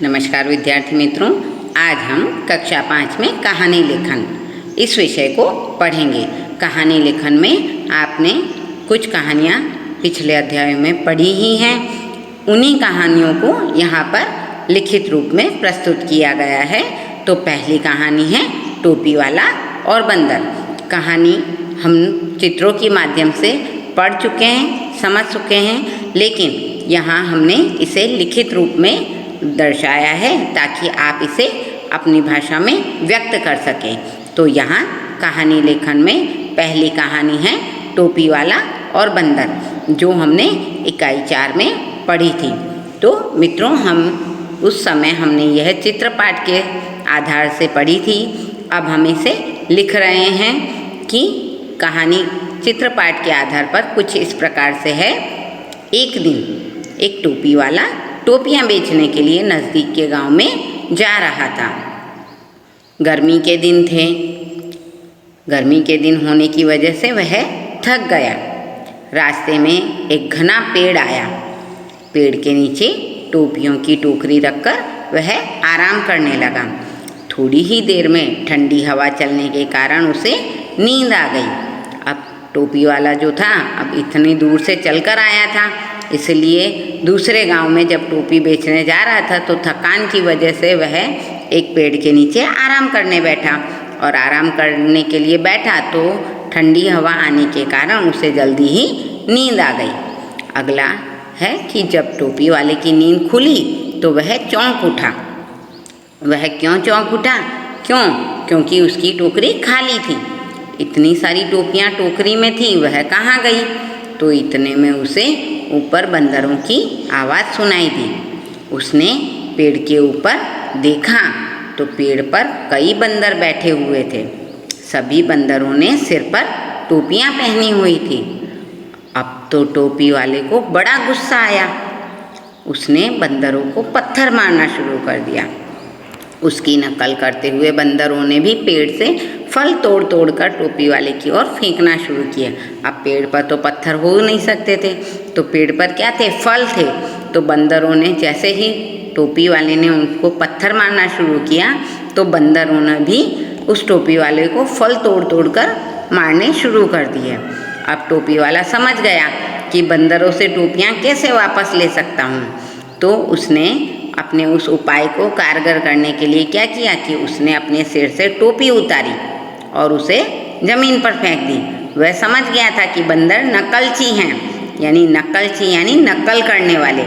नमस्कार विद्यार्थी मित्रों, आज हम कक्षा 5 में कहानी लेखन इस विषय को पढ़ेंगे। कहानी लेखन में आपने कुछ कहानियाँ पिछले अध्यायों में पढ़ी ही हैं। उन्हीं कहानियों को यहाँ पर लिखित रूप में प्रस्तुत किया गया है। तो पहली कहानी है टोपी वाला और बंदर। कहानी हम चित्रों के माध्यम से पढ़ चुके हैं, समझ चुके हैं, लेकिन यहाँ हमने इसे लिखित रूप में दर्शाया है ताकि आप इसे अपनी भाषा में व्यक्त कर सकें। तो यहाँ कहानी लेखन में पहली कहानी है टोपी वाला और बंदर, जो हमने इकाई 4 में पढ़ी थी। तो मित्रों, हम उस समय हमने यह चित्रपाठ के आधार से पढ़ी थी। अब हम इसे लिख रहे हैं कि कहानी चित्रपाठ के आधार पर कुछ इस प्रकार से है। एक दिन एक टोपी वाला टोपियाँ बेचने के लिए नज़दीक के गांव में जा रहा था। गर्मी के दिन थे। गर्मी के दिन होने की वजह से वह थक गया। रास्ते में एक घना पेड़ आया। पेड़ के नीचे टोपियों की टोकरी रखकर वह आराम करने लगा। थोड़ी ही देर में ठंडी हवा चलने के कारण उसे नींद आ गई। अब टोपी वाला जो था, अब इतनी दूर से चलकर आया था, इसलिए दूसरे गांव में जब टोपी बेचने जा रहा था तो थकान की वजह से वह एक पेड़ के नीचे आराम करने बैठा। और आराम करने के लिए बैठा तो ठंडी हवा आने के कारण उसे जल्दी ही नींद आ गई। अगला है कि जब टोपी वाले की नींद खुली तो वह चौंक उठा। वह क्यों चौंक उठा? क्योंकि उसकी टोकरी खाली थी। इतनी सारी टोपियाँ टोकरी में थी, वह कहाँ गई? तो इतने में उसे ऊपर बंदरों की आवाज़ सुनाई दी। उसने पेड़ के ऊपर देखा तो पेड़ पर कई बंदर बैठे हुए थे। सभी बंदरों ने सिर पर टोपियाँ पहनी हुई थी। अब तो टोपी वाले को बड़ा गुस्सा आया। उसने बंदरों को पत्थर मारना शुरू कर दिया। उसकी नकल करते हुए बंदरों ने भी पेड़ से फल तोड़ तोड़ कर टोपी वाले की ओर फेंकना शुरू किया। अब पेड़ पर तो पत्थर हो नहीं सकते थे, तो पेड़ पर क्या थे? फल थे। तो बंदरों ने जैसे ही टोपी वाले ने उनको पत्थर मारना शुरू किया तो बंदरों ने भी उस टोपी वाले को फल तोड़ तोड़ कर मारने शुरू कर दिए। अब टोपी वाला समझ गया कि बंदरों से टोपियाँ कैसे वापस ले सकता हूँ। तो उसने अपने उस उपाय को कारगर करने के लिए क्या किया कि उसने अपने सिर से टोपी उतारी और उसे ज़मीन पर फेंक दी। वह समझ गया था कि बंदर नकलची हैं, यानी नकल करने वाले।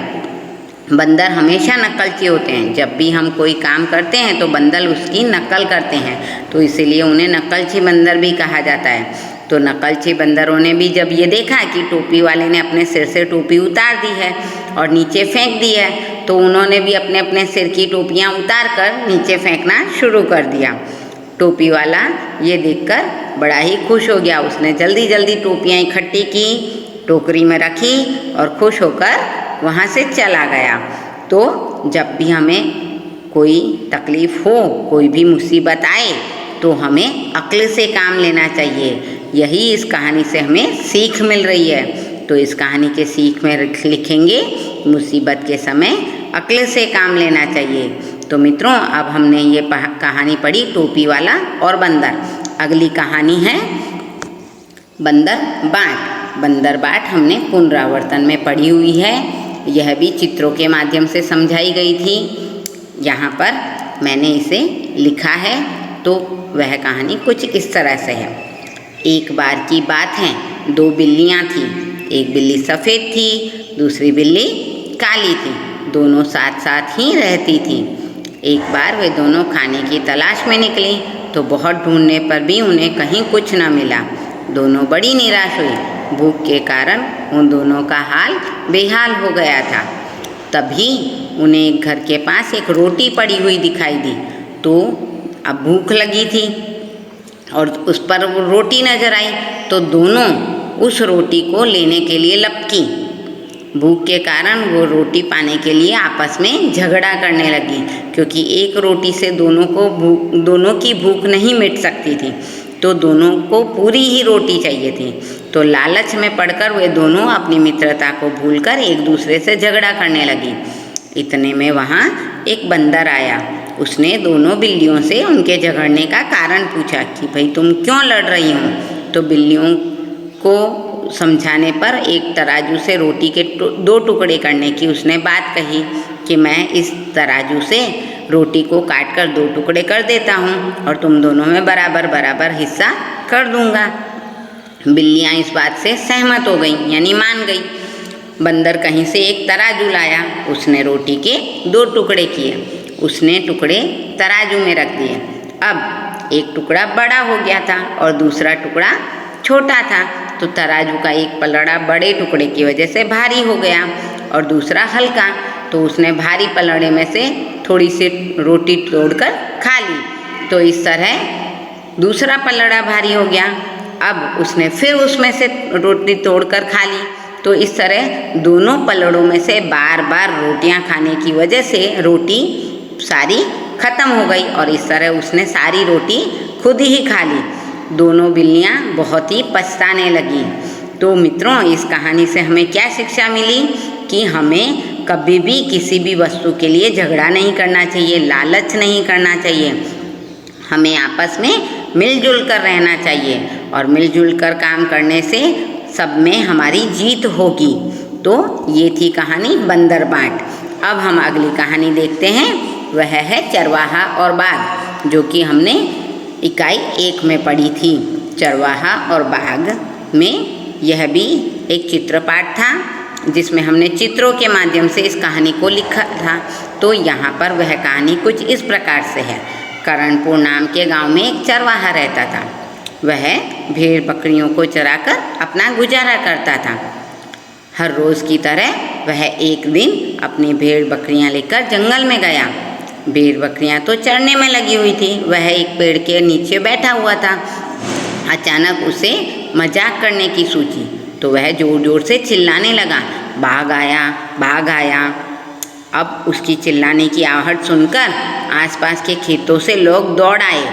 बंदर हमेशा नकलची होते हैं। जब भी हम कोई काम करते हैं तो बंदर उसकी नकल करते हैं, तो इसीलिए उन्हें नकलची बंदर भी कहा जाता है। तो नकलची बंदरों ने भी जब ये देखा कि टोपी वाले ने अपने सिर से टोपी उतार दी है और नीचे फेंक दी है, तो उन्होंने भी अपने अपने सिर की टोपियाँ उतार कर नीचे फेंकना शुरू कर दिया। टोपी वाला ये देखकर बड़ा ही खुश हो गया। उसने जल्दी जल्दी टोपियाँ इकट्ठी की, टोकरी में रखी और खुश होकर वहाँ से चला गया। तो जब भी हमें कोई तकलीफ़ हो, कोई भी मुसीबत आए, तो हमें अक्ल से काम लेना चाहिए। यही इस कहानी से हमें सीख मिल रही है। तो इस कहानी के सीख में लिखेंगे, मुसीबत के समय अक्ल से काम लेना चाहिए। तो मित्रों, अब हमने ये कहानी पढ़ी टोपी वाला और बंदर। अगली कहानी है बंदर बाट। बंदर बाट हमने पुनरावर्तन में पढ़ी हुई है। यह भी चित्रों के माध्यम से समझाई गई थी। यहाँ पर मैंने इसे लिखा है। तो वह कहानी कुछ इस तरह से है। एक बार की बात है, 2 बिल्लियाँ थीं। एक बिल्ली सफ़ेद थी, दूसरी बिल्ली काली थी। दोनों साथ साथ ही रहती थीं। एक बार वे दोनों खाने की तलाश में निकली तो बहुत ढूंढने पर भी उन्हें कहीं कुछ न मिला। दोनों बड़ी निराश हुई। भूख के कारण उन दोनों का हाल बेहाल हो गया था। तभी उन्हें एक घर के पास एक रोटी पड़ी हुई दिखाई दी। तो अब भूख लगी थी और उस पर वो रोटी नज़र आई, तो दोनों उस रोटी को लेने के लिए लपकी। भूख के कारण वो रोटी पाने के लिए आपस में झगड़ा करने लगी, क्योंकि एक रोटी से दोनों की भूख नहीं मिट सकती थी, तो दोनों को पूरी ही रोटी चाहिए थी। तो लालच में पड़कर वे दोनों अपनी मित्रता को भूलकर एक दूसरे से झगड़ा करने लगी। इतने में वहाँ एक बंदर आया। उसने दोनों बिल्लियों से उनके झगड़ने का कारण पूछा कि भाई तुम क्यों लड़ रही हो। तो बिल्लियों को समझाने पर एक तराजू से रोटी के 2 टुकड़े करने की उसने बात कही कि मैं इस तराजू से रोटी को काट कर 2 टुकड़े कर देता हूँ और तुम दोनों में बराबर बराबर हिस्सा कर दूंगा। बिल्लियाँ इस बात से सहमत हो गईं, यानी मान गई। बंदर कहीं से एक तराजू लाया। उसने रोटी के 2 टुकड़े किए। उसने टुकड़े तराजू में रख दिए। अब एक टुकड़ा बड़ा हो गया था और दूसरा टुकड़ा छोटा था, तो तराजू का एक पलड़ा बड़े टुकड़े की वजह से भारी हो गया और दूसरा हल्का। तो उसने भारी पलड़े में से थोड़ी सी रोटी तोड़कर खा ली। तो इस तरह दूसरा पलड़ा भारी हो गया। अब उसने फिर उसमें से रोटी तोड़कर खा ली। तो इस तरह दोनों पलड़ों में से बार बार रोटियां खाने की वजह से रोटी सारी ख़त्म हो गई और इस तरह उसने सारी रोटी खुद ही खा ली। दोनों बिल्लियां बहुत ही पछताने लगी। तो मित्रों, इस कहानी से हमें क्या शिक्षा मिली कि हमें कभी भी किसी भी वस्तु के लिए झगड़ा नहीं करना चाहिए, लालच नहीं करना चाहिए। हमें आपस में मिलजुल कर रहना चाहिए और मिलजुल कर काम करने से सब में हमारी जीत होगी। तो ये थी कहानी बंदर बाट। अब हम अगली कहानी देखते हैं, वह है चरवाहा और बाघ, जो कि हमने इकाई 1 में पढ़ी थी। चरवाहा और बाघ में यह भी एक चित्रपाठ था जिसमें हमने चित्रों के माध्यम से इस कहानी को लिखा था। तो यहाँ पर वह कहानी कुछ इस प्रकार से है। करणपुर नाम के गांव में एक चरवाहा रहता था। वह भेड़ बकरियों को चराकर अपना गुजारा करता था। हर रोज़ की तरह वह एक दिन अपनी भेड़ बकरियां लेकर जंगल में गया। भेड़ बकरियां तो चरने में लगी हुई थी। वह एक पेड़ के नीचे बैठा हुआ था। अचानक उसे मजाक करने की सूझी, तो वह जोर जोर से चिल्लाने लगा, बाघ आया, बाघ आया। अब उसकी चिल्लाने की आहट सुनकर आसपास के खेतों से लोग दौड़ आए।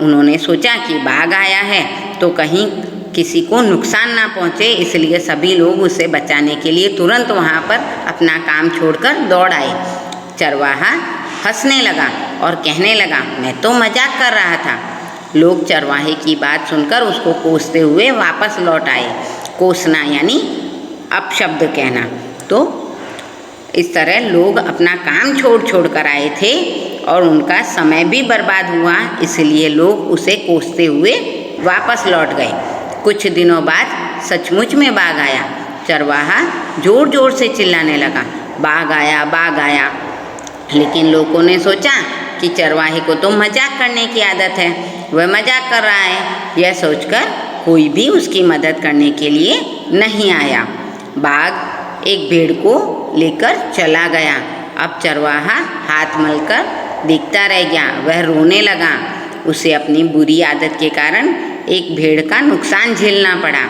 उन्होंने सोचा कि बाघ आया है तो कहीं किसी को नुकसान ना पहुँचे, इसलिए सभी लोग उसे बचाने के लिए तुरंत वहाँ पर अपना काम छोड़कर दौड़ आए। चरवाहा हंसने लगा और कहने लगा, मैं तो मजाक कर रहा था। लोग चरवाहे की बात सुनकर उसको कोसते हुए वापस लौट आए। कोसना यानी अपशब्द कहना। तो इस तरह लोग अपना काम छोड़ छोड़ कर आए थे और उनका समय भी बर्बाद हुआ, इसलिए लोग उसे कोसते हुए वापस लौट गए। कुछ दिनों बाद सचमुच में बाघ आया। चरवाहा जोर जोर से चिल्लाने लगा, बाघ आया, बाघ आया। लेकिन लोगों ने सोचा कि चरवाहे को तो मजाक करने की आदत है, वह मजाक कर रहा है। यह सोचकर कोई भी उसकी मदद करने के लिए नहीं आया। बाघ एक भेड़ को लेकर चला गया। अब चरवाहा हाथ मलकर देखता रह गया। वह रोने लगा। उसे अपनी बुरी आदत के कारण एक भेड़ का नुकसान झेलना पड़ा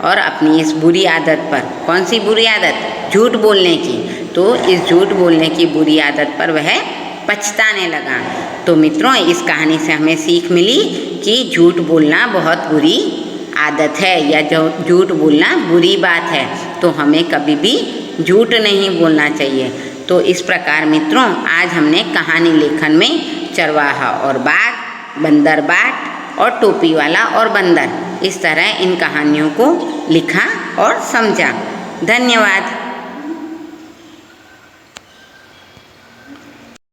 और अपनी इस बुरी आदत पर, कौन सी बुरी आदत? झूठ बोलने की। तो इस झूठ बोलने की बुरी आदत पर वह पछताने लगा। तो मित्रों, इस कहानी से हमें सीख मिली कि झूठ बोलना बहुत बुरी आदत है या जो झूठ बोलना बुरी बात है, तो हमें कभी भी झूठ नहीं बोलना चाहिए। तो इस प्रकार मित्रों, आज हमने कहानी लेखन में चरवाहा और बाघ, बंदर बाट और टोपी वाला और बंदर, इस तरह इन कहानियों को लिखा और समझा। धन्यवाद।